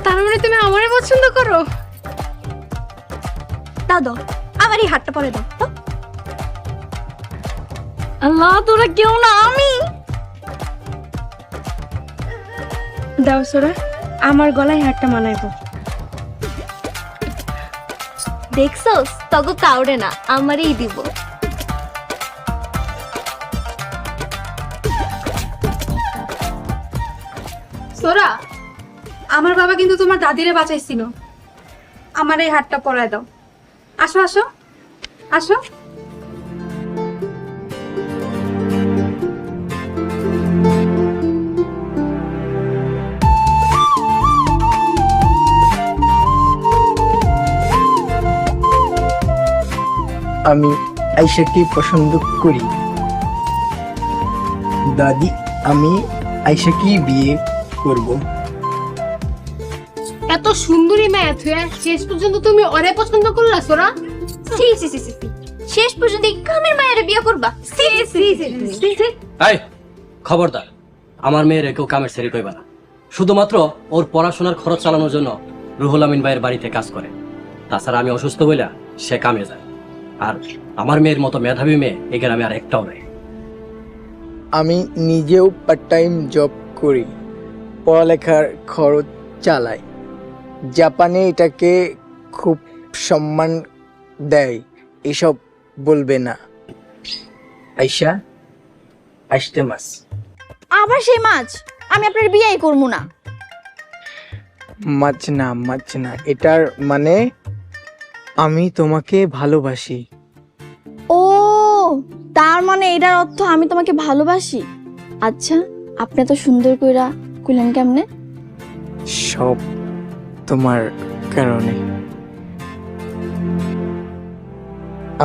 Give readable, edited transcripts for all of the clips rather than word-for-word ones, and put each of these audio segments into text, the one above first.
তার মানে তুমি আমারই পছন্দ করো? দাও দাও, আমার এই হাতটা পরে দাও তো। আল্লাহ, তোরা কেউ না, আমি। দাও সোরা, আমার গলায় হারটা মানাইবো। দেখছস, তগো কাউরে না, আমারই দিব। সোরা, আমার বাবা কিন্তু তোমার দাদিরে বাঁচাইছিল। আমার এই হাতটা পরায় দাও। আসো আসো আসো। আমি আয়শাকে পছন্দ করি। দাদি, আমি আয়শাকে বিয়ে করব। এত সুন্দরী মেয়ে তুই, শেষ পর্যন্ত তুমি ওরে পছন্দ করলা সোরা? সি সি সি সি, শেষ পর্যন্ত এই কামের মায়ের বিয়ে করবা? সি সি সি সি। এই খবরদার, আমার মেয়ের কেউ কামের সেরি কইবা না। শুধুমাত্র ওর পড়াশোনার খরচ চালানোর জন্য রুহুল আমিন ভাইয়ের বাড়িতে কাজ করে। তাছাড়া আমি অসুস্থ বইলা সে কামে যায়। আর আমার মেয়ের মতো মেধাবী মেয়ে এই গ্রামে আর একটাও নেই। আমি নিজেও পার্ট টাইম জব করি, পড়ালেখার খরচ চালাই। জাপানে এটাকে খুব সম্মান দেয়। এসব বলবে না। আয়শা, আসতে মাস। আবার সেই মাছ? আমি আপনার বিয়েই করবো না। মাছ না, মাছ না, এটার মানে আমি তোমাকে ভালোবাসি। ও, তার মানে এটার অর্থ আমি তোমাকে ভালোবাসি। আচ্ছা, আপনি এত সুন্দর কইরা কইলেন কেমনে? সব তোমার কারণে।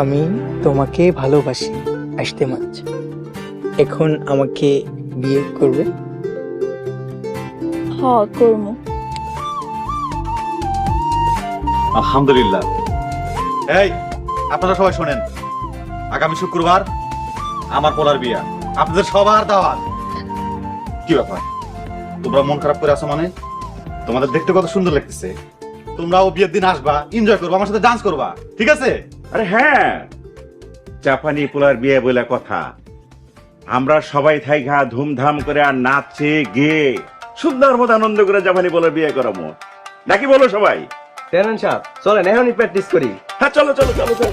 আমি তোমাকে ভালোবাসি আসতে মাছ। এখন আমাকে বিয়ে করবে? হ, করবো। আলহামদুলিল্লাহ। এই, আপনারা সবাই শোনেন, আগামী শুক্রবার আমার পোলার বিয়া, আপনাদের সবার দাওয়াত। কি ব্যাপার, তোমরা মন খারাপ করে আছো? মানে তোমাদের দেখতে কত সুন্দর লাগতেছে। তোমরাও বিয়ের দিন আসবা, এনজয় করবা, আমার সাথে ডান্স করবা, ঠিক আছে? আরে হ্যাঁ, জাপানি পোলার বিয়ে বলে কথা। আমরা সবাই থাইকা ধুমধাম করে আর নাচে গেয়ে সুন্দর মতো আনন্দ করে জাপানি পোলার বিয়ে করামো, নাকি বলো সবাই? চেয়ারম্যান সাহেব, চলেন এখনই প্র্যাকটিস করি। হ্যাঁ, চলো চলো চলো চলো।